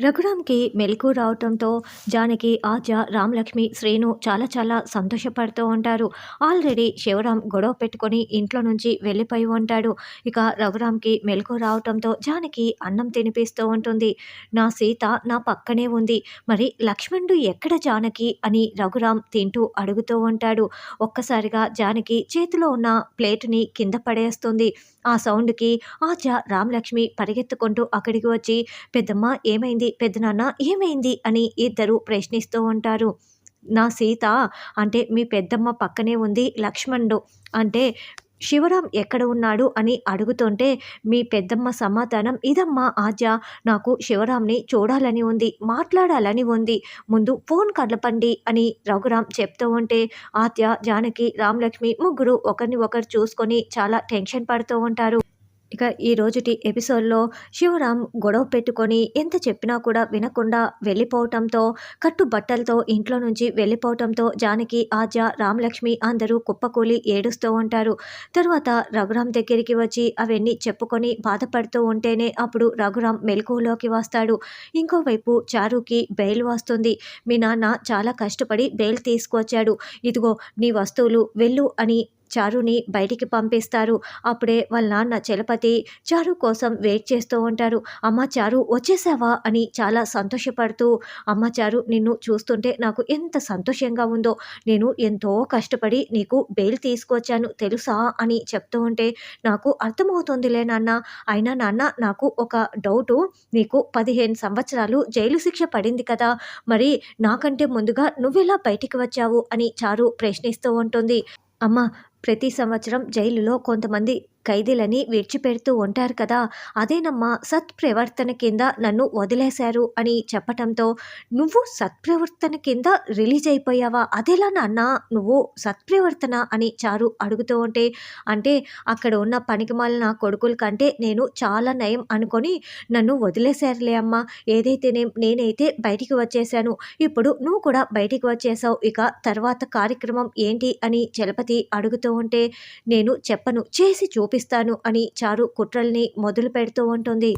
రఘురామ్‌కి మెలుకువ రావటంతో జానకి, ఆద్య, రామలక్ష్మి, శ్రీను చాలా సంతోషపడుతూ ఉంటారు. ఆల్రెడీ శివరాం గొడవ పెట్టుకొని ఇంట్లో నుంచి వెళ్ళిపోయి ఉంటాడు. ఇక రఘురామ్‌కి మెలుకువ రావటంతో జానకి అన్నం తినిపిస్తూ ఉంటుంది. నా సీత నా పక్కనే ఉంది. మరి లక్ష్మణుడు ఎక్కడ జానకి అని రఘురామ్ తింటూ అడుగుతూ ఉంటాడు. ఒక్కసారిగా జానకి చేతిలో ఉన్న ప్లేటుని కింద పడేస్తుంది. ఆ సౌండ్‌కి ఆద్య, రామలక్ష్మి పరిగెత్తుకుంటూ అక్కడికి వచ్చి పెద్దమ్మ ఏమైంది? పెద్దనాన్న ఏమైంది? అని ఇద్దరు ప్రశ్నిస్తూ ఉంటారు. నా సీత అంటే మీ పెద్దమ్మ పక్కనే ఉంది లక్ష్మణుడు. అంటే శివరాం ఎక్కడ ఉన్నాడు అని అడుగుతుంటే మీ పెద్దమ్మ సమాధానం ఇదమ్మా ఆద్య, నాకు శివరాంని చూడాలని ఉంది, మాట్లాడాలని ఉంది. ముందు ఫోన్ కలపండి అని రఘురాం చెప్తూ ఉంటే ఆద్య, జానకి, రామలక్ష్మి ముగ్గురు ఒకరిని ఒకరు చూసుకొని చాలా టెన్షన్ పడుతూ ఉంటారు. ఇక ఈ రోజుటి ఎపిసోడ్‌లో శివరాం గొడవ పెట్టుకొని ఎంత చెప్పినా కూడా వినకుండా వెళ్ళిపోవటంతో, కట్టుబట్టలతో ఇంట్లో నుంచి వెళ్ళిపోవటంతో జానకి, ఆద్య, రామలక్ష్మి అందరూ కుప్పకూలి ఏడుస్తూ ఉంటారు. తరువాత రఘురాం దగ్గరికి వచ్చి అవన్నీ చెప్పుకొని బాధపడుతూ ఉంటేనే అప్పుడు రఘురాం మెలకువలోకి వస్తాడు. ఇంకోవైపు చారుకి బెయిల్ వస్తుంది. మీ నాన్న చాలా కష్టపడి బెయిల్ తీసుకొచ్చాడు. ఇదిగో నీ వస్తువులు వెళ్ళు అని చారుని బయటికి పంపిస్తారు. అప్పుడే వాళ్ళ నాన్న చలపతి చారు కోసం వెయిట్ చేస్తూ ఉంటారు. అమ్మ చారు వచ్చేసావా అని చాలా సంతోషపడుతూ, అమ్మ చారు నిన్ను చూస్తుంటే నాకు ఎంత సంతోషంగా ఉందో, నేను ఎంతో కష్టపడి నీకు బెయిల్ తీసుకొచ్చాను తెలుసా అని చెప్తూ ఉంటే, నాకు అర్థమవుతుందిలే నాన్న, అయినా నాన్న నాకు ఒక డౌటు, నీకు 15 సంవత్సరాలు జైలు శిక్ష పడింది కదా, మరి నాకంటే ముందుగా నువ్వెలా బయటికి వచ్చావు అని చారు ప్రశ్నిస్తూ ఉంటుంది. అమ్మ, ప్రతి సంవత్సరం జైలులో కొంతమంది ఖైదీలని విడిచిపెడుతూ ఉంటారు కదా, అదేనమ్మా సత్ప్రవర్తన కింద నన్ను వదిలేశారు అని చెప్పటంతో, నువ్వు సత్ప్రవర్తన కింద రిలీజ్ అయిపోయావా, అదెలా నాన్న నువ్వు సత్ప్రవర్తన అని చారు అడుగుతూ ఉంటే, అంటే అక్కడ ఉన్న పనికిమాలిన కొడుకుల కంటే నేను చాలా నయం అనుకొని నన్ను వదిలేశారులే అమ్మ, నేనైతే బయటికి వచ్చేసాను, ఇప్పుడు నువ్వు కూడా బయటికి వచ్చేసావు, ఇక తర్వాత కార్యక్రమం ఏంటి అని చలపతి అడుగుతూ ఉంటే, నేను చెప్పను, చేసి చూపిస్తాను అని చారు కుట్రల్ని మొదలు పెడుతూ ఉంటుంది.